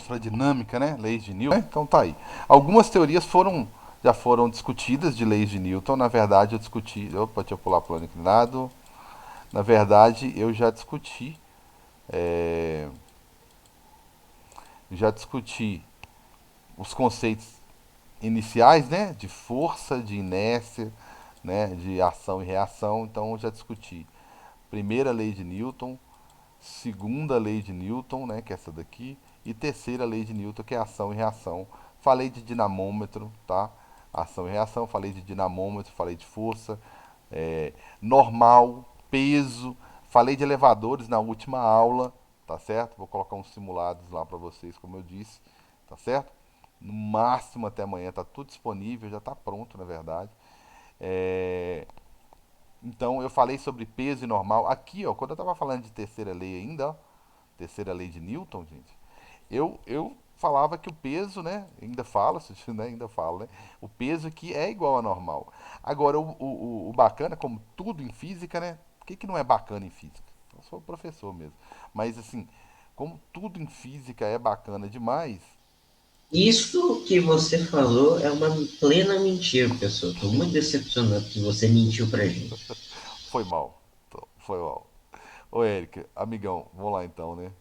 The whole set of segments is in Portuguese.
eletrodinâmica, né? Leis de Newton. Então tá aí. Algumas teorias já foram discutidas de leis de Newton. Na verdade, eu discuti. Opa, deixa eu pular plano inclinado. Na verdade, eu é, já discuti os conceitos iniciais, né? De força, de inércia, né? De ação e reação. Então, eu já discuti primeira lei de Newton, segunda lei de Newton, né, que é essa daqui, e terceira lei de Newton, que é ação e reação. Falei de dinamômetro, tá? Ação e reação, falei de dinamômetro, falei de força, normal, peso, falei de elevadores na última aula, tá certo? Vou colocar uns simulados lá para vocês, como eu disse, tá certo? No máximo até amanhã, tá tudo disponível, já tá pronto, na verdade. É, então eu falei sobre peso e normal. Aqui, ó, quando eu estava falando de terceira lei ainda, ó, terceira lei de Newton, gente, eu falava que o peso, né, ainda falo, né, ainda falo, né, o peso aqui é igual ao normal. Agora, o bacana, como tudo em física, né, o que, que não é bacana em física? Eu sou professor mesmo. Mas, assim, como tudo em física é bacana demais, Isso que você falou é uma plena mentira, pessoal. Estou muito decepcionado que você mentiu pra gente. foi mal. Foi mal. Ô, Érica, amigão, vamos lá então, né?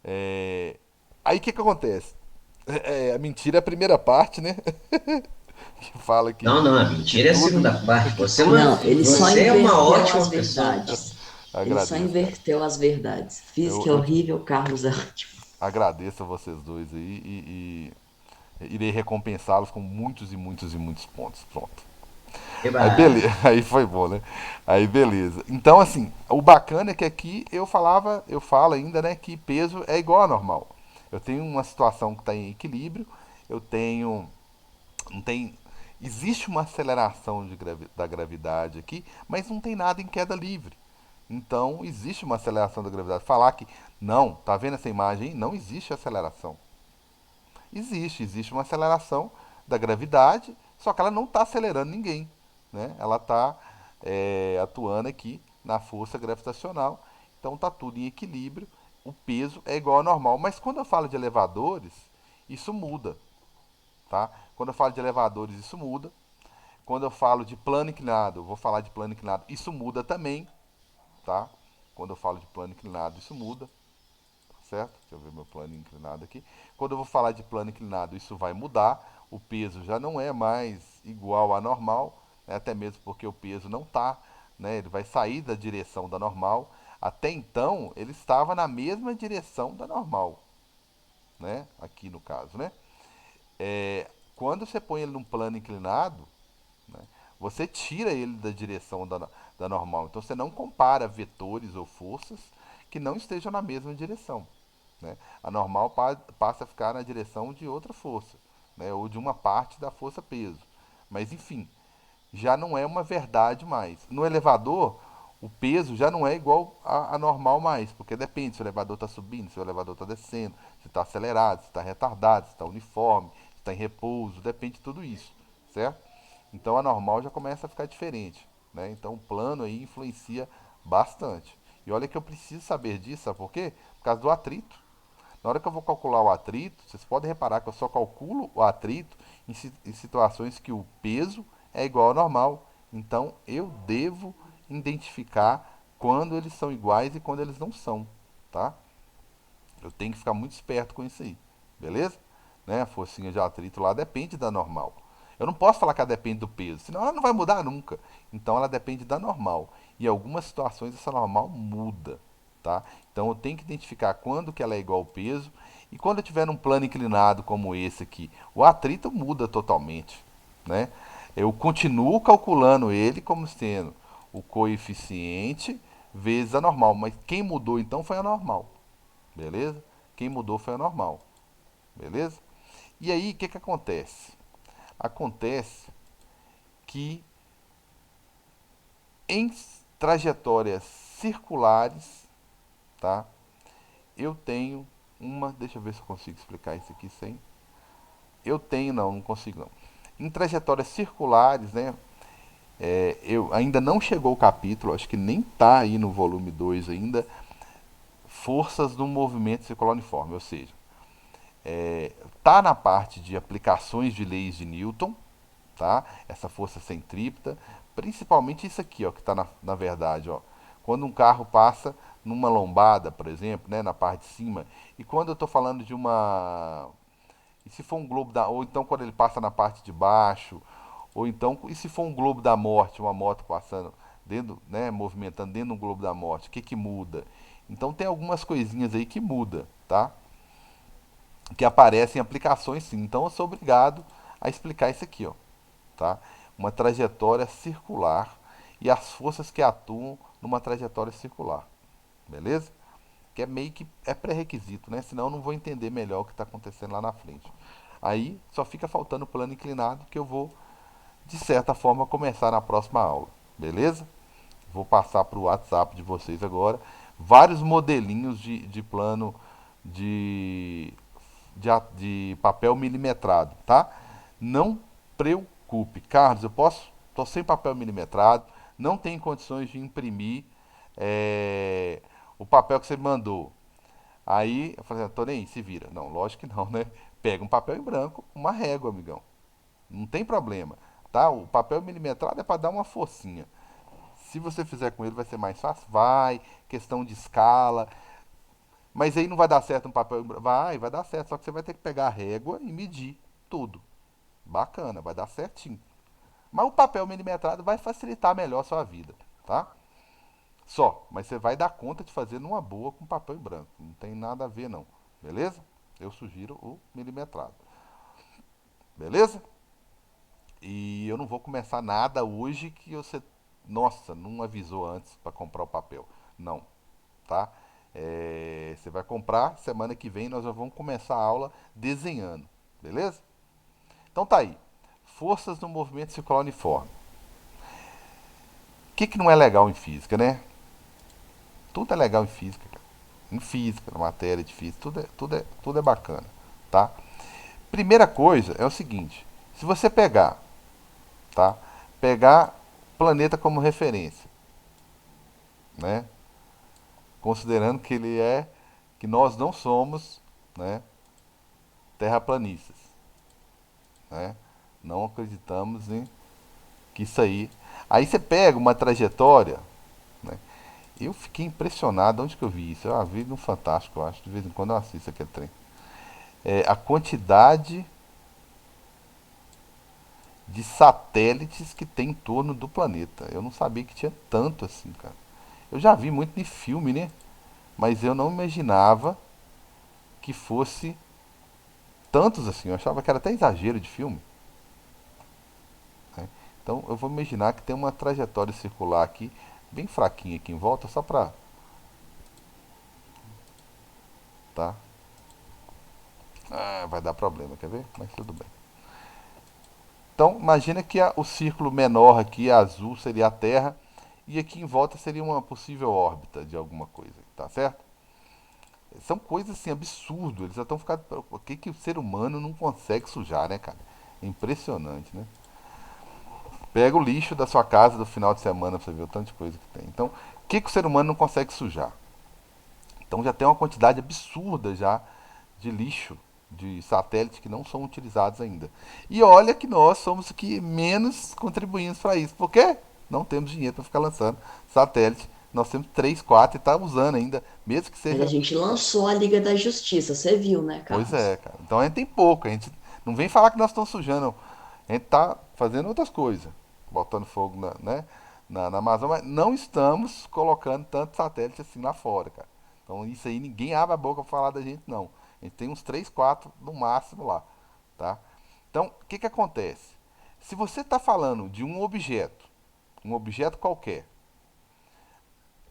É, aí o que, que acontece? A mentira é a primeira parte, né? Que fala Não, não, a que mentira é a tudo, segunda parte. que tudo em Não, ele só física. Você é uma inverteu as ótima pessoa. verdades. Ele só Agradeço, cara. inverteu as verdades. Eu, Física é eu horrível, Carlos é ótimo. agradeço a vocês dois aí e irei recompensá-los com muitos e muitos e muitos pontos. Pronto. Aí Eba. beleza, aí foi bom, né? Aí beleza. Então, assim, o bacana é que aqui eu falo ainda, né, que peso é igual a normal. Eu tenho uma situação que está em equilíbrio, eu tenho não tem. Existe uma aceleração da gravidade aqui, mas não tem nada em queda livre. Então, existe uma aceleração da gravidade. Falar que não, tá vendo essa imagem aí? Não existe aceleração. Existe uma aceleração da gravidade, só que ela não está acelerando ninguém. Né? Ela está atuando aqui na força gravitacional. Então, está tudo em equilíbrio. O peso é igual ao normal. Mas quando eu falo de elevadores, isso muda. Tá? Quando eu falo de elevadores, isso muda. Quando eu falo de plano inclinado, vou falar de plano inclinado, isso muda também, tá? Quando eu falo de plano inclinado, isso muda, certo? Deixa eu ver meu plano inclinado aqui. Quando eu vou falar de plano inclinado, isso vai mudar. O peso já não é mais igual a normal, né? Até mesmo porque o peso não está, né? Ele vai sair da direção da normal. Até então, ele estava na mesma direção da normal, né? Aqui no caso, né? Quando você põe ele num plano inclinado, né, você tira ele da direção da normal. Então você não compara vetores ou forças que não estejam na mesma direção. Né? A normal passa a ficar na direção de outra força, né? Ou de uma parte da força-peso. Mas enfim, já não é uma verdade mais. No elevador, o peso já não é igual a normal mais, porque depende se o elevador está subindo, se o elevador está descendo, se está acelerado, se está retardado, se está uniforme, se está em repouso, depende de tudo isso, certo? Então a normal já começa a ficar diferente, né? Então o plano aí influencia bastante. E olha que eu preciso saber disso, sabe por quê? Por causa do atrito. Na hora que eu vou calcular o atrito, vocês podem reparar que eu só calculo o atrito em situações que o peso é igual ao normal. Então eu devo identificar quando eles são iguais e quando eles não são, tá? Eu tenho que ficar muito esperto com isso aí, beleza? Né? A forcinha de atrito lá depende da normal. Eu não posso falar que ela depende do peso, senão ela não vai mudar nunca. Então ela depende da normal. E em algumas situações essa normal muda, tá? Então eu tenho que identificar quando que ela é igual ao peso e quando eu estiver num plano inclinado como esse aqui, o atrito muda totalmente, né? Eu continuo calculando ele como sendo o coeficiente vezes a normal, mas quem mudou então foi a normal. Beleza? Quem mudou foi a normal. Beleza? E aí, o que, que acontece? Acontece que em trajetórias circulares, tá? Eu tenho uma. Deixa eu ver se eu consigo explicar isso aqui sem. Eu tenho, não, não consigo não. Em trajetórias circulares, né? Eu ainda não chegou o capítulo, acho que nem tá aí no volume 2 ainda. Forças do movimento circular uniforme, ou seja, Tá na parte de aplicações de leis de Newton, tá? Essa força centrípeta, principalmente isso aqui, ó, que está na verdade, ó. Quando um carro passa numa lombada, por exemplo, né, na parte de cima, e quando eu estou falando de uma, e se for um globo da, ou então quando ele passa na parte de baixo, ou então, e se for um globo da morte, uma moto passando dentro, né, movimentando dentro do globo da morte, o que que muda? Então tem algumas coisinhas aí que muda, tá? Que aparecem em aplicações sim. Então eu sou obrigado a explicar isso aqui, ó, tá? Uma trajetória circular e as forças que atuam numa trajetória circular, beleza? Que é meio que é pré-requisito, né? Senão eu não vou entender melhor o que está acontecendo lá na frente. Aí só fica faltando o plano inclinado que eu vou, de certa forma, começar na próxima aula, beleza? Vou passar para o WhatsApp de vocês agora vários modelinhos de plano de, de papel milimetrado, tá? Não preocupe, Carlos, eu posso, estou sem papel milimetrado, não tenho condições de imprimir o papel que você me mandou. Aí eu falei, tô nem aí, se vira. Não, lógico que não, né? Pega um papel em branco, uma régua, amigão. Não tem problema, tá? O papel milimetrado é para dar uma forcinha. Se você fizer com ele vai ser mais fácil? Vai, questão de escala. Mas aí não vai dar certo um papel. Vai dar certo. Só que você vai ter que pegar a régua e medir tudo. Bacana, vai dar certinho. Mas o papel milimetrado vai facilitar melhor a sua vida, tá? Só, mas você vai dar conta de fazer numa boa com papel em branco. Não tem nada a ver não, beleza? Eu sugiro o milimetrado, beleza? E eu não vou começar nada hoje que você, nossa, não avisou antes para comprar o papel. Não, tá? Você vai comprar, semana que vem nós já vamos começar a aula desenhando, beleza? Então tá aí. Forças no movimento circular uniforme. O que, que não é legal em física, né? Tudo é legal em física, cara. Em física, na matéria de física, tudo é bacana, tá? Primeira coisa é o seguinte, se você pegar, tá? Pegar planeta como referência, né? Considerando que ele é, que nós não somos, né, terraplanistas, né? Não acreditamos em que isso aí. Aí você pega uma trajetória, né? Eu fiquei impressionado, onde que eu vi isso? Eu vi no Fantástico, eu acho, de vez em quando eu assisto aquele trem. A quantidade de satélites que tem em torno do planeta. Eu não sabia que tinha tanto assim, cara. Eu já vi muito de filme, né? Mas eu não imaginava que fosse tantos assim. Eu achava que era até exagero de filme, né? Então eu vou imaginar que tem uma trajetória circular aqui, bem fraquinha aqui em volta, só pra. Tá? Ah, vai dar problema, quer ver? Mas tudo bem. Então imagina que o círculo menor aqui, azul, seria a Terra. E aqui em volta seria uma possível órbita de alguma coisa, tá certo? São coisas assim, absurdo. Eles já estão ficando. O que, que o ser humano não consegue sujar, né, cara? É impressionante, né? Pega o lixo da sua casa do final de semana pra você ver o tanto de coisa que tem. Então, o que, que o ser humano não consegue sujar? Então já tem uma quantidade absurda já de lixo, de satélites que não são utilizados ainda. E olha que nós somos os que menos contribuímos para isso. Por quê? Não temos dinheiro para ficar lançando satélite. Nós temos 3 4 e está usando ainda, mesmo que Mas a seja. gente lançou a Liga da Justiça, você viu, né, Pois é, Carlos? cara. Então a gente tem pouco. A gente não vem falar que nós estamos sujando. A gente está fazendo outras coisas. Botando fogo né, na Amazônia. Mas não estamos colocando tanto satélite assim lá fora, cara. Então isso aí ninguém abre a boca para falar da gente, não. A gente tem uns 3 4 no máximo lá. Tá? Então, o que, que acontece? Se você está falando de um objeto qualquer,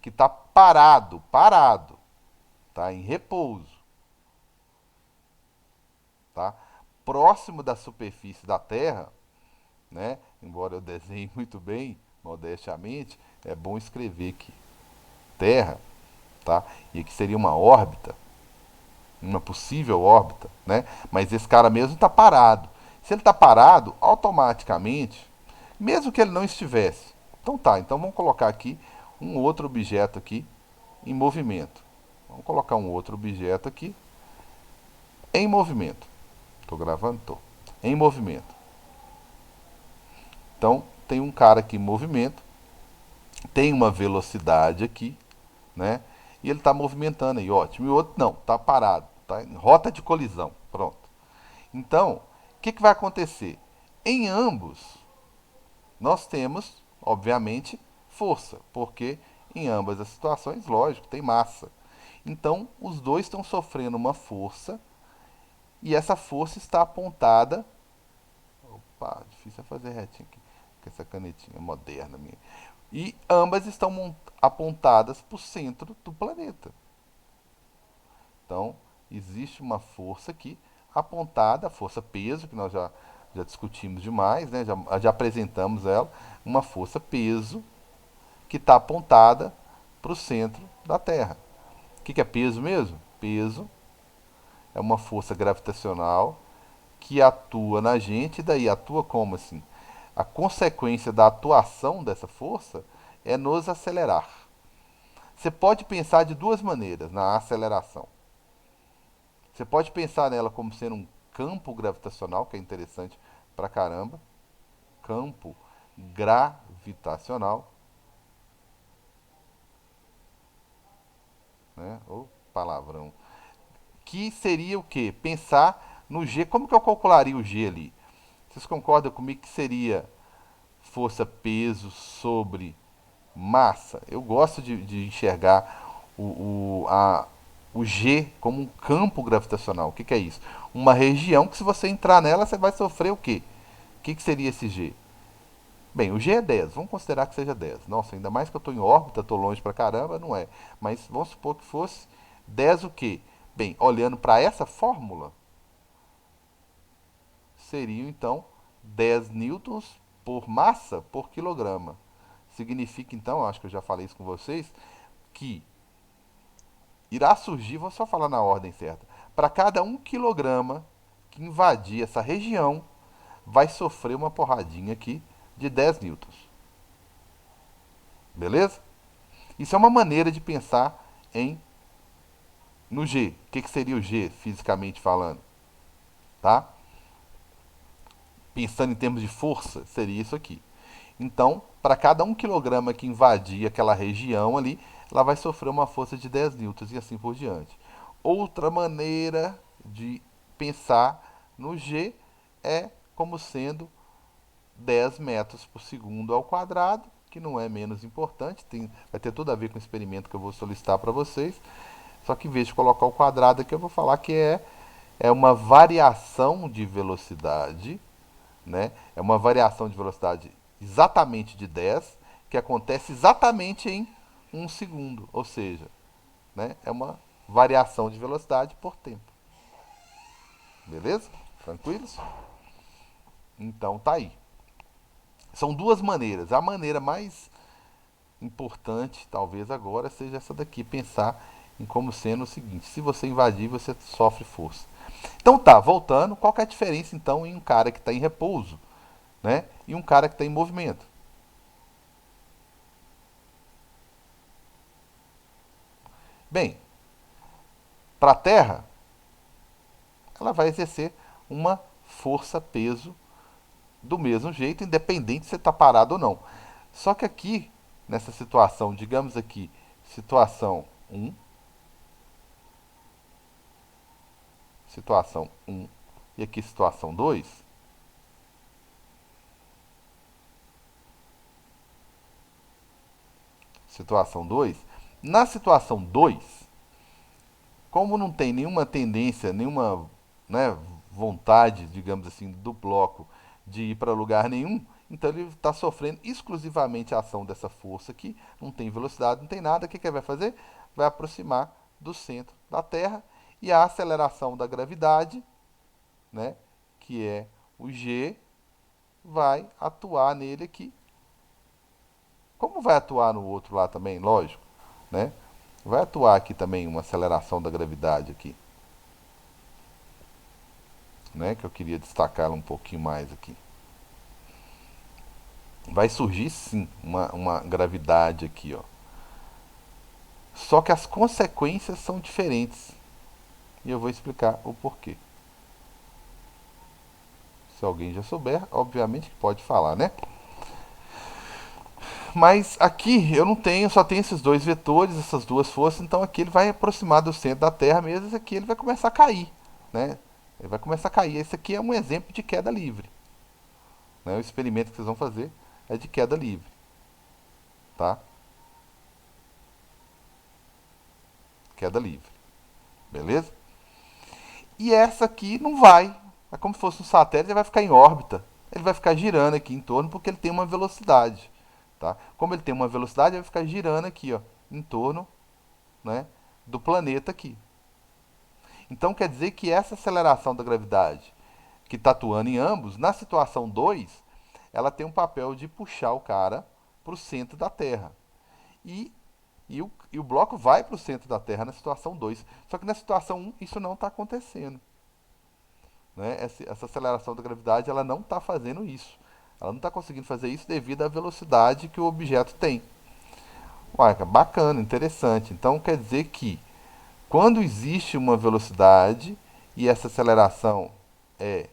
que está parado, tá em repouso, tá? Próximo da superfície da Terra, né? Embora eu desenhe muito bem, modestamente, é bom escrever que Terra, tá? E que seria uma possível órbita, né? Mas esse cara mesmo está parado. Se ele está parado, automaticamente, mesmo que ele não estivesse, então tá. Então vamos colocar aqui um outro objeto aqui em movimento. Vamos colocar um outro objeto aqui em movimento. Estou gravando? Estou. Em movimento. Então, tem um cara aqui em movimento, tem uma velocidade aqui, né? E ele está movimentando aí, ótimo. E o outro não, está parado, está em rota de colisão. Pronto. Então, o que vai acontecer? Em ambos, nós temos, obviamente, força, porque em ambas as situações, lógico, tem massa. Então, os dois estão sofrendo uma força e essa força está apontada. Opa, difícil é fazer retinho aqui com essa canetinha moderna minha. E ambas estão apontadas para o centro do planeta. Então, existe uma força aqui apontada, a força peso, que nós já discutimos demais, né? Já apresentamos ela, uma força peso que está apontada para o centro da Terra. O que é peso mesmo? Peso é uma força gravitacional que atua na gente, e daí atua como assim? A consequência da atuação dessa força é nos acelerar. Você pode pensar de duas maneiras na aceleração. Você pode pensar nela como sendo um campo gravitacional, que é interessante pra caramba. Campo gravitacional, né? Ou palavrão. Que seria o quê? Pensar no G. Como que eu calcularia o G ali? Vocês concordam comigo que seria força peso sobre massa? Eu gosto de enxergar o G como um campo gravitacional. O que é isso? Uma região que se você entrar nela, você vai sofrer o quê? O que seria esse G? Bem, o G é 10, vamos considerar que seja 10. Nossa, ainda mais que eu estou em órbita, estou longe pra caramba, não é. Mas vamos supor que fosse 10 o quê? Bem, olhando para essa fórmula, seriam então 10 newtons por massa por quilograma. Significa então, acho que eu já falei isso com vocês, que irá surgir, vou só falar na ordem certa, para cada 1 quilograma que invadir essa região, vai sofrer uma porradinha aqui de 10 newtons. Beleza? Isso é uma maneira de pensar no G. O que seria o G, fisicamente falando? Tá? Pensando em termos de força, seria isso aqui. Então, para cada 1 quilograma que invadir aquela região ali, ela vai sofrer uma força de 10 newtons e assim por diante. Outra maneira de pensar no G é como sendo 10 metros por segundo ao quadrado, que não é menos importante, vai ter tudo a ver com o experimento que eu vou solicitar para vocês. Só que em vez de colocar o quadrado aqui, eu vou falar que é uma variação de velocidade, né? É uma variação de velocidade exatamente de 10, que acontece exatamente em 1 segundo. Ou seja, né? É uma variação de velocidade por tempo. Beleza? Tranquilos? Então tá aí. São duas maneiras. A maneira mais importante, talvez agora, seja essa daqui, pensar em como sendo o seguinte: se você invadir, você sofre força. Então tá, voltando, qual que é a diferença então em um cara que está em repouso, né, e um cara que está em movimento? Bem, para a Terra, ela vai exercer uma força-peso do mesmo jeito, independente se você está parado ou não. Só que aqui, nessa situação, digamos aqui, situação 1, situação 1 e aqui situação 2, situação 2, na situação 2, como não tem nenhuma tendência, nenhuma, né, vontade, digamos assim, do bloco de ir para lugar nenhum, então ele está sofrendo exclusivamente a ação dessa força aqui, não tem velocidade, não tem nada. O que ele vai fazer? Vai aproximar do centro da Terra, e a aceleração da gravidade, né, que é o G, vai atuar nele aqui. Como vai atuar no outro lá também, lógico, né? Vai atuar aqui também uma aceleração da gravidade aqui, né? Que eu queria destacar ela um pouquinho mais aqui. Vai surgir sim uma gravidade aqui, ó. Só que as consequências são diferentes, e eu vou explicar o porquê. Se alguém já souber, obviamente que pode falar, né? Mas aqui eu não tenho, só tenho esses dois vetores, essas duas forças, então aqui ele vai aproximar do centro da Terra mesmo, esse aqui ele vai começar a cair, né? Ele vai começar a cair. Esse aqui é um exemplo de queda livre, né? O experimento que vocês vão fazer é de queda livre, tá? Queda livre, beleza? E essa aqui não vai, é como se fosse um satélite, ele vai ficar em órbita, ele vai ficar girando aqui em torno porque ele tem uma velocidade, tá? Como ele tem uma velocidade, ele vai ficar girando aqui, ó, em torno, né, do planeta aqui. Então quer dizer que essa aceleração da gravidade que está atuando em ambos, na situação 2, ela tem um papel de puxar o cara para o centro da Terra. E, e o bloco vai para o centro da Terra na situação 2. Só que na situação 1 isso não está acontecendo. Né? Essa aceleração da gravidade ela não está fazendo isso. Ela não está conseguindo fazer isso devido à velocidade que o objeto tem. Uai, bacana, interessante. Então quer dizer que quando existe uma velocidade e essa aceleração é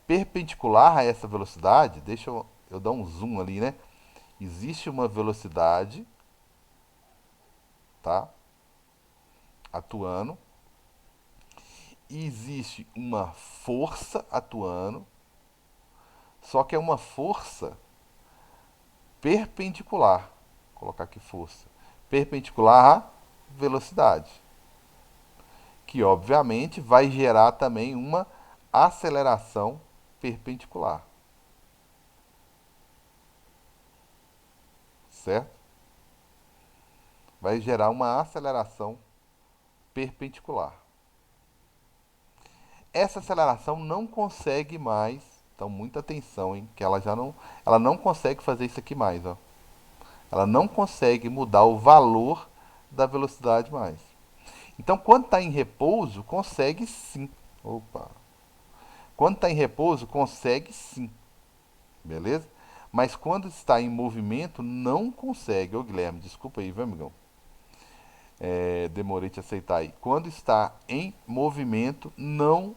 perpendicular a essa velocidade, deixa eu dar um zoom ali, né? Existe uma velocidade, tá? Atuando. E existe uma força atuando, só que é uma força perpendicular. Vou colocar aqui força. Perpendicular à velocidade. Que obviamente vai gerar também uma aceleração perpendicular. Certo? Vai gerar uma aceleração perpendicular. Essa aceleração não consegue mais, então muita atenção, hein, que ela não consegue fazer isso aqui mais, ó. Ela não consegue mudar o valor da velocidade mais. Então, quando está em repouso, consegue sim. Opa. Quando está em repouso, consegue sim. Beleza? Mas quando está em movimento, não consegue. Ô Guilherme, desculpa aí, viu, amigão? Demorei te aceitar aí. Quando está em movimento, não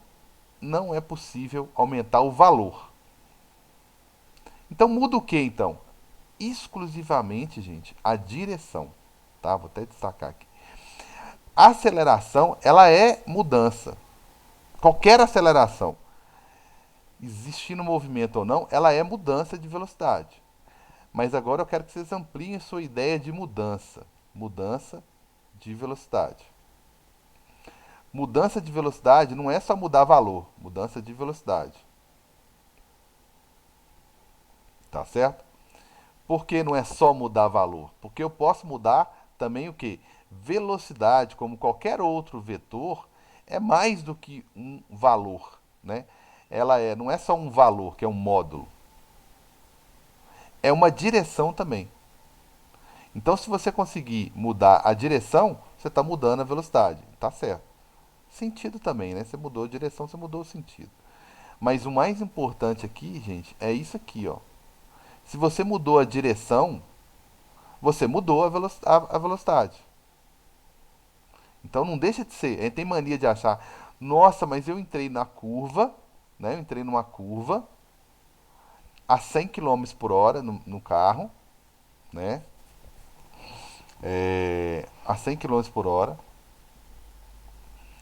é possível aumentar o valor. Então muda o que então? Exclusivamente, gente, a direção. Tá? Vou até destacar aqui. A aceleração, ela é mudança. Qualquer aceleração, existindo movimento ou não, ela é mudança de velocidade. Mas agora eu quero que vocês ampliem a sua ideia de mudança. Mudança de velocidade. Mudança de velocidade não é só mudar valor, mudança de velocidade. Tá certo? Por que não é só mudar valor? Porque eu posso mudar também o que? Velocidade, como qualquer outro vetor, é mais do que um valor, né? Não é só um valor, que é um módulo. É uma direção também. Então, se você conseguir mudar a direção, você está mudando a velocidade. Tá certo. Sentido também, né? Você mudou a direção, você mudou o sentido. Mas o mais importante aqui, gente, é isso aqui, ó. Se você mudou a direção, você mudou a velocidade. Então não deixa de ser. A gente tem mania de achar, nossa, mas eu entrei na curva, né? Eu entrei numa curva a 100 km por hora no carro, né? A 100 km por hora.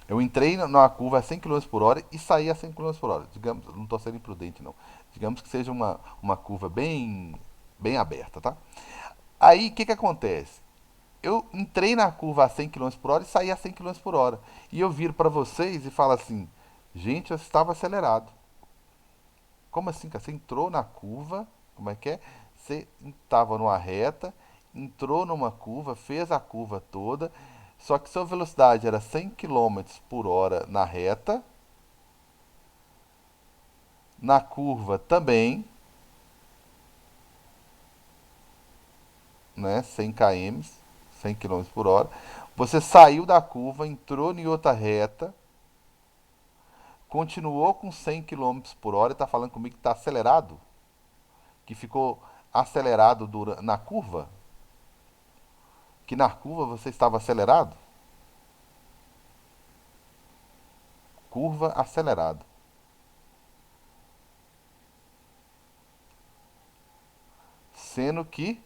Eu entrei numa curva a 100 km por hora e saí a 100 km por hora. Digamos, não estou sendo imprudente, não. Digamos que seja uma curva bem aberta, tá? Aí, o que acontece? Eu entrei na curva a 100 km por hora e saí a 100 km por hora. E eu viro para vocês e falo assim, gente, eu estava acelerado. Como assim, cara? Você entrou na curva, como é que é? Você estava numa reta, entrou numa curva, fez a curva toda, só que sua velocidade era 100 km por hora na reta, na curva também, né? 100 km, 100 km por hora. Você saiu da curva, entrou em outra reta, continuou com 100 km por hora e está falando comigo que está acelerado? Que ficou acelerado na curva? Que na curva você estava acelerado? curva acelerado. Sendo que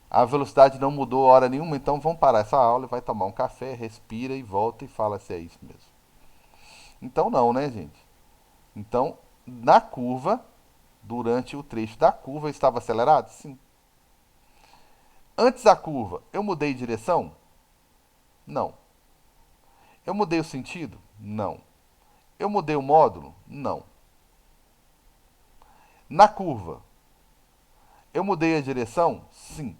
a velocidade não mudou hora nenhuma, então vamos parar essa aula e vai tomar um café, respira e volta e fala se é isso mesmo. Então não, né, gente? Então, na curva, durante o trecho da curva, eu estava acelerado? Sim. Antes da curva, eu mudei de direção? Não. Eu mudei o sentido? Não. Eu mudei o módulo? Não. Na curva, eu mudei a direção? Sim.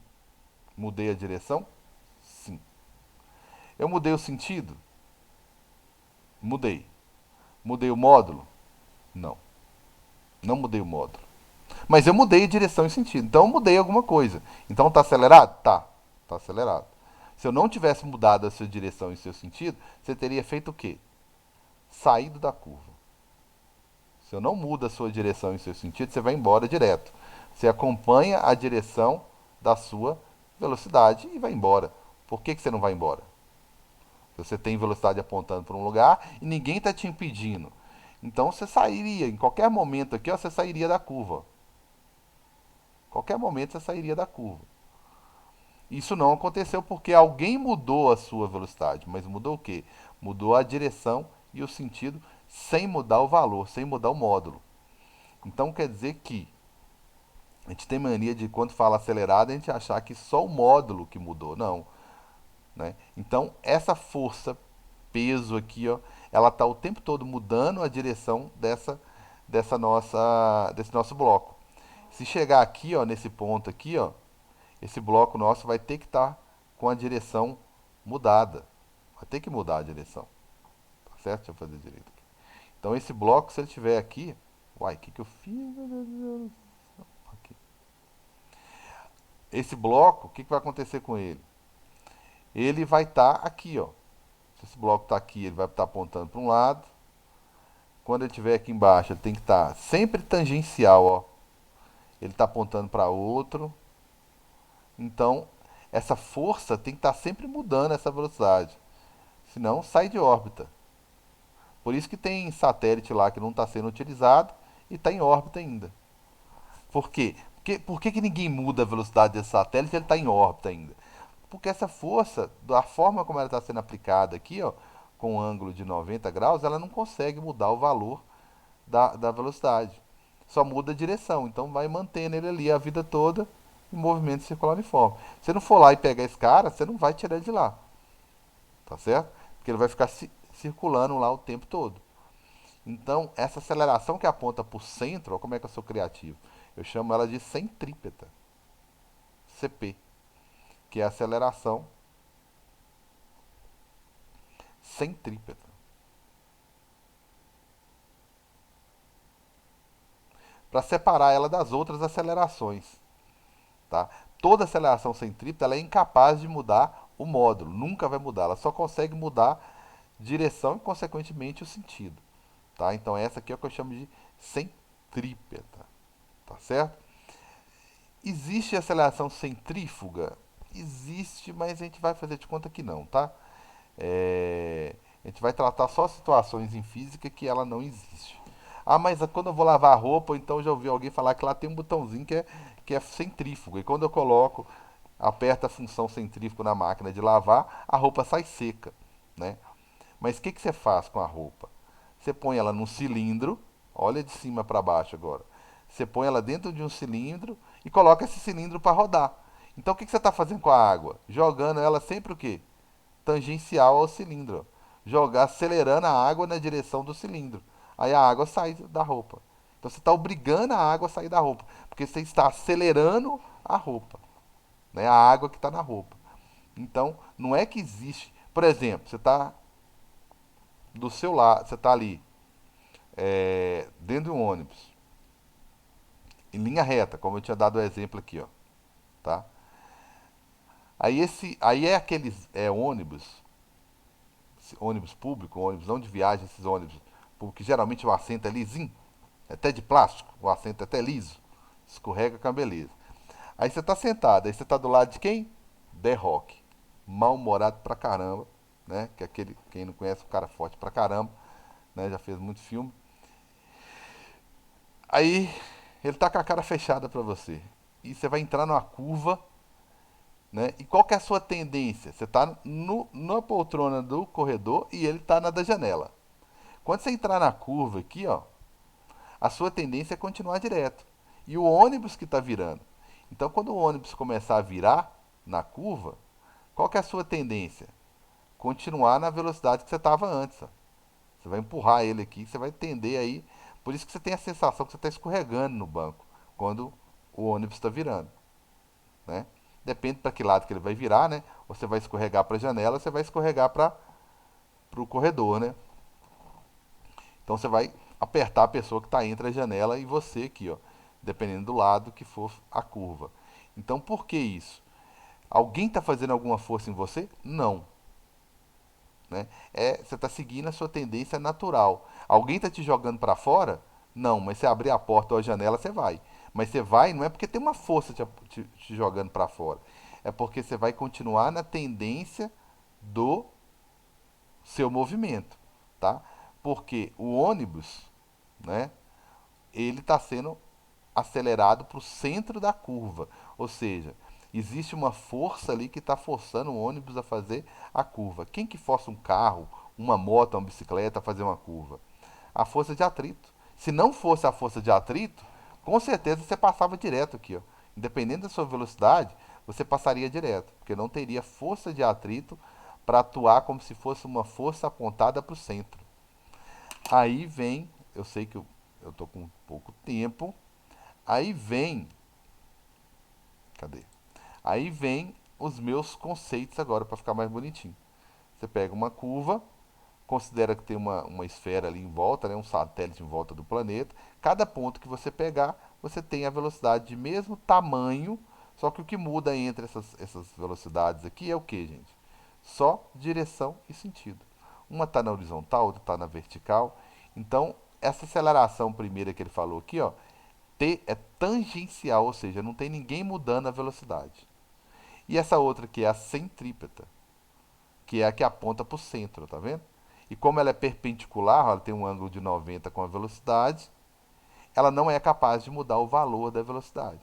Mudei a direção? Sim. Eu mudei o sentido? Mudei. Mudei o módulo? Não. Não mudei o módulo. Mas eu mudei a direção e sentido. Então eu mudei alguma coisa. Então tá acelerado? Tá. Tá acelerado. Se eu não tivesse mudado a sua direção e seu sentido, você teria feito o quê? Saído da curva. Se eu não mudo a sua direção e seu sentido, você vai embora direto. Você acompanha a direção da sua velocidade e vai embora. Por que você não vai embora? Você tem velocidade apontando para um lugar e ninguém está te impedindo. Então você sairia, em qualquer momento aqui, ó, você sairia da curva. Qualquer momento você sairia da curva. Isso não aconteceu porque alguém mudou a sua velocidade. Mas mudou o quê? Mudou a direção e o sentido sem mudar o valor, sem mudar o módulo. Então quer dizer que a gente tem mania de, quando fala acelerado, a gente achar que só o módulo que mudou. Não. Né? Então essa força, peso aqui, ó, ela está o tempo todo mudando a direção desse nosso bloco. Se chegar aqui, ó, nesse ponto aqui, ó, esse bloco nosso vai ter que estar com a direção mudada. Vai ter que mudar a direção. Tá certo? Deixa eu fazer direito aqui. Então esse bloco, se ele estiver aqui... Uai, o que eu fiz? Aqui. Esse bloco, o que vai acontecer com ele? Ele vai estar aqui, ó. Se esse bloco está aqui, ele vai estar apontando para um lado. Quando ele estiver aqui embaixo, ele tem que estar sempre tangencial, ó. Ele está apontando para outro. Então, essa força tem que estar sempre mudando essa velocidade. Senão, sai de órbita. Por isso que tem satélite lá que não está sendo utilizado e está em órbita ainda. Por quê? Por que ninguém muda a velocidade desse satélite e ele está em órbita ainda? Porque essa força, da forma como ela está sendo aplicada aqui, ó, com um ângulo de 90 graus, ela não consegue mudar o valor da velocidade. Só muda a direção. Então vai mantendo ele ali a vida toda em movimento circular uniforme. Se você não for lá e pegar esse cara, você não vai tirar ele de lá. Tá certo? Porque ele vai ficar circulando lá o tempo todo. Então, essa aceleração que aponta para o centro, ó, como é que eu sou criativo? Eu chamo ela de centrípeta. CP. Que é a aceleração centrípeta. Para separar ela das outras acelerações. Tá? Toda aceleração centrípeta ela é incapaz de mudar o módulo. Nunca vai mudar. Ela só consegue mudar direção e, consequentemente, o sentido. Tá? Então, essa aqui é o que eu chamo de centrípeta. Tá certo? Existe aceleração centrífuga? Existe, mas a gente vai fazer de conta que não, tá? A gente vai tratar só situações em física que ela não existe. Ah, mas quando eu vou lavar a roupa, então eu já ouvi alguém falar que lá tem um botãozinho que é centrífugo. E quando eu coloco, aperto a função centrífugo na máquina de lavar, a roupa sai seca, né? Mas o que você faz com a roupa? Você põe ela num cilindro, olha de cima para baixo agora. Você põe ela dentro de um cilindro e coloca esse cilindro para rodar. Então o que você está fazendo com a água? Jogando ela sempre o quê? Tangencial ao cilindro. Jogar, acelerando a água na direção do cilindro. Aí a água sai da roupa. Então você está obrigando a água a sair da roupa. Porque você está acelerando a roupa. Né? A água que está na roupa. Então, não é que existe. Por exemplo, você está do seu lado, você está ali, dentro de um ônibus, em linha reta, como eu tinha dado o exemplo aqui, ó. Tá? Aí é aqueles ônibus, ônibus público, ônibus não de viagem, esses ônibus porque geralmente o assento é lisinho, é até de plástico, o assento é até liso, escorrega com a beleza. Aí você tá sentado, aí você tá do lado de quem? The Rock, mal-humorado pra caramba, né? Que é aquele, quem não conhece, um cara forte pra caramba. né? Já fez muito filme. Aí ele tá com a cara fechada para você. E você vai entrar numa curva, né? E qual que é a sua tendência? Você tá na poltrona do corredor e ele tá na da janela. Quando você entrar na curva aqui, ó, a sua tendência é continuar direto. E o ônibus que está virando. Então, quando o ônibus começar a virar na curva, qual que é a sua tendência? Continuar na velocidade que você estava antes. Ó. Você vai empurrar ele aqui, você vai tender aí. Por isso que você tem a sensação que você está escorregando no banco quando o ônibus está virando, né? Depende para que lado que ele vai virar, né? Ou você vai escorregar para a janela, ou você vai escorregar para o corredor, né? Então você vai apertar a pessoa que está entre a janela e você aqui, ó, dependendo do lado que for a curva. Então por que isso? Alguém está fazendo alguma força em você? Não. Né? Você está seguindo a sua tendência natural. Alguém está te jogando para fora? Não, mas se abrir a porta ou a janela, você vai. Mas você vai não é porque tem uma força te jogando para fora. É porque você vai continuar na tendência do seu movimento, tá? Porque o ônibus, né, ele está sendo acelerado para o centro da curva, ou seja, existe uma força ali que está forçando o ônibus a fazer a curva. Quem que força um carro, uma moto, uma bicicleta a fazer uma curva? A força de atrito. Se não fosse a força de atrito, com certeza você passava direto aqui, ó. Independente da sua velocidade, você passaria direto, porque não teria força de atrito para atuar como se fosse uma força apontada para o centro. Aí vem, eu sei que eu tô com pouco tempo, aí vem, cadê? Aí vem os meus conceitos agora para ficar mais bonitinho. Você pega uma curva, considera que tem uma esfera ali em volta, né, um satélite em volta do planeta. Cada ponto que você pegar, você tem a velocidade de mesmo tamanho, só que o que muda entre essas velocidades aqui é o que, gente? Só direção e sentido. Uma está na horizontal, outra está na vertical. Então, essa aceleração primeira que ele falou aqui, ó, T é tangencial, ou seja, não tem ninguém mudando a velocidade. E essa outra que é a centrípeta, que é a que aponta para o centro, tá vendo? E como ela é perpendicular, ela tem um ângulo de 90 com a velocidade, ela não é capaz de mudar o valor da velocidade.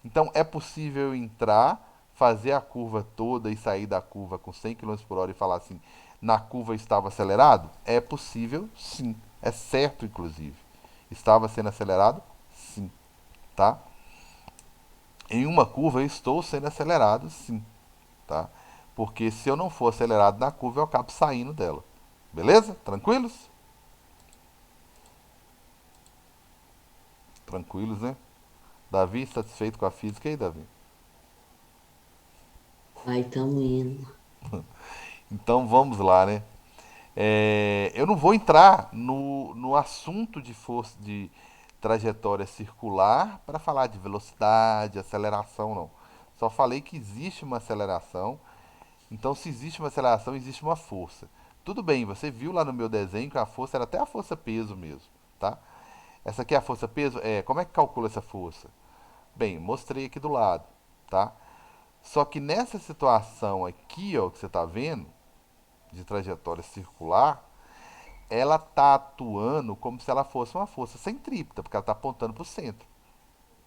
Então é possível entrar, fazer a curva toda e sair da curva com 100 km por hora e falar assim, na curva estava acelerado? É possível, sim. É certo, inclusive. Estava sendo acelerado? Sim. Tá? Em uma curva eu estou sendo acelerado, sim. Tá? Porque se eu não for acelerado na curva, eu acabo saindo dela. Beleza? Tranquilos? Tranquilos, né? Davi, satisfeito com a física aí, Davi? Aí tamo indo. Então vamos lá, né? Eu não vou entrar no assunto de força de trajetória circular para falar de velocidade, aceleração, não. Só falei que existe uma aceleração. Então, se existe uma aceleração, existe uma força. Tudo bem, você viu lá no meu desenho que a força era até a força peso mesmo, tá? Essa aqui é a força peso? Como é que calcula essa força? Bem, mostrei aqui do lado, tá? Só que nessa situação aqui, ó, que você está vendo, de trajetória circular, ela tá atuando como se ela fosse uma força centrípeta, porque ela está apontando para o centro,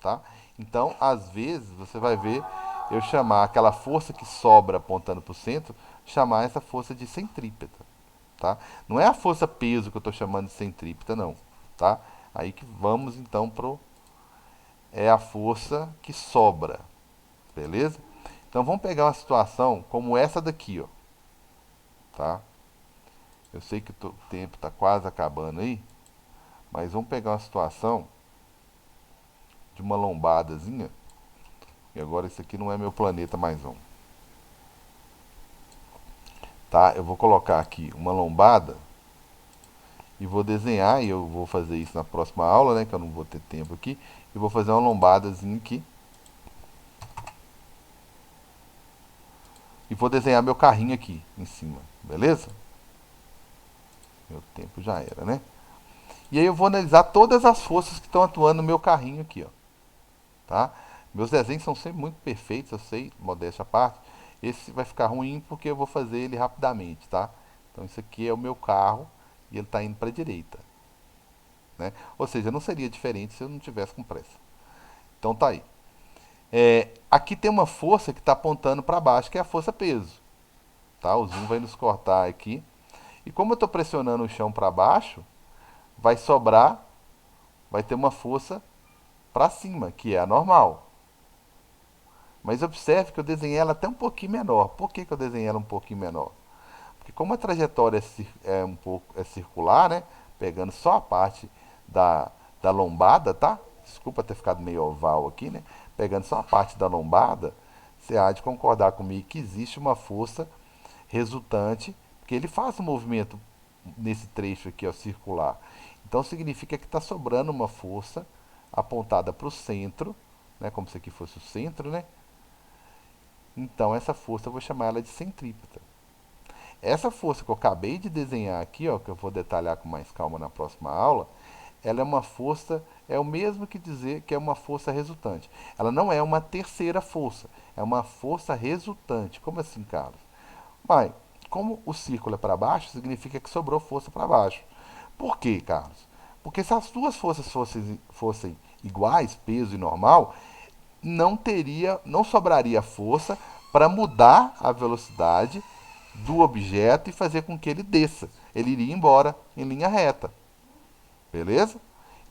tá? Então, às vezes, você vai ver eu chamar aquela força que sobra apontando para o centro, chamar essa força de centrípeta, tá? Não é a força peso que eu estou chamando de centrípeta, não, tá? Aí que vamos então pro é a força que sobra, beleza? Então vamos pegar uma situação como essa daqui, ó, tá? Eu sei que o tempo está quase acabando aí, mas vamos pegar uma situação de uma lombadazinha. E agora esse aqui não é meu planeta mais um. Tá? Eu vou colocar aqui uma lombada e vou desenhar, e eu vou fazer isso na próxima aula, né, que eu não vou ter tempo aqui, e vou fazer uma lombadazinha aqui. E vou desenhar meu carrinho aqui em cima, beleza? Meu tempo já era, né? E aí eu vou analisar todas as forças que estão atuando no meu carrinho aqui, ó. Tá? Meus desenhos são sempre muito perfeitos, eu sei, modéstia à parte. Esse vai ficar ruim porque eu vou fazer ele rapidamente, tá? Então isso aqui é o meu carro e ele está indo para a direita. Né? Ou seja, não seria diferente se eu não tivesse com pressa. Então tá aí. Aqui tem uma força que está apontando para baixo, que é a força peso. Tá? O zoom vai nos cortar aqui. E como eu estou pressionando o chão para baixo, vai sobrar, vai ter uma força para cima, que é a normal. Mas observe que eu desenhei ela até um pouquinho menor. Por que eu desenhei ela um pouquinho menor? Porque como a trajetória é circular, né? Pegando só a parte da lombada, tá? Desculpa ter ficado meio oval aqui, né? Pegando só a parte da lombada, você há de concordar comigo que existe uma força resultante, porque ele faz um movimento nesse trecho aqui, ó, circular. Então significa que está sobrando uma força apontada para o centro, né? Como se aqui fosse o centro, né? Então essa força eu vou chamar ela de centrípeta. Essa força que eu acabei de desenhar aqui, ó, que eu vou detalhar com mais calma na próxima aula, ela é uma força, é o mesmo que dizer que é uma força resultante. Ela não é uma terceira força, é uma força resultante. Como assim, Carlos? Mas, como o círculo é para baixo, significa que sobrou força para baixo. Por quê, Carlos? Porque se as duas forças fossem iguais, peso e normal, não sobraria força para mudar a velocidade do objeto e fazer com que ele desça. Ele iria embora em linha reta. Beleza?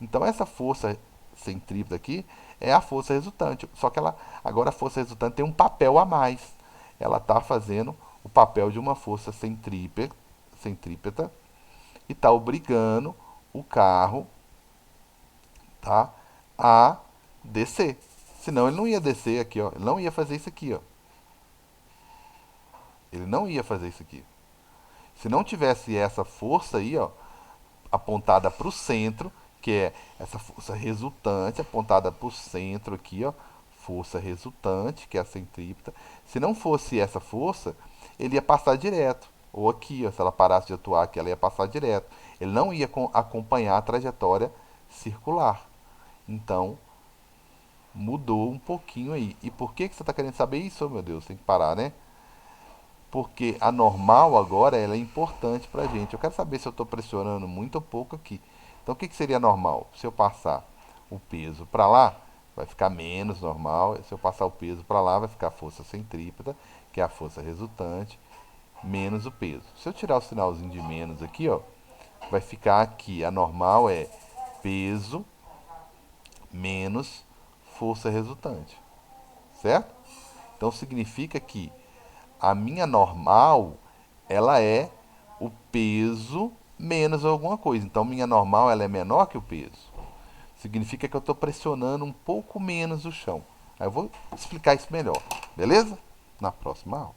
Então essa força centrípeta aqui é a força resultante. Só que agora a força resultante tem um papel a mais. Ela está fazendo o papel de uma força centrípeta e está obrigando o carro, tá, a descer. Senão ele não ia descer aqui, ó. Ele não ia fazer isso aqui, ó. Ele não ia fazer isso aqui. Se não tivesse essa força aí, ó, apontada para o centro, que é essa força resultante apontada para o centro aqui, ó, força resultante, que é a centrípeta. Se não fosse essa força, ele ia passar direto. Ou aqui, ó, se ela parasse de atuar aqui, ela ia passar direto. Ele não ia acompanhar a trajetória circular. Então, mudou um pouquinho aí. E por que você está querendo saber isso? Oh, meu Deus, tem que parar, né? Porque a normal agora ela é importante para a gente. Eu quero saber se eu estou pressionando muito ou pouco aqui. Então, o que seria normal? Se eu passar o peso para lá, vai ficar menos normal. Se eu passar o peso para lá, vai ficar a força centrípeta, que é a força resultante, menos o peso. Se eu tirar o sinalzinho de menos aqui, ó, vai ficar aqui. A normal é peso menos força resultante. Certo? Então, significa que a minha normal, ela é o peso menos alguma coisa. Então, minha normal ela é menor que o peso. Significa que eu estou pressionando um pouco menos o chão. Aí eu vou explicar isso melhor, beleza? Na próxima aula.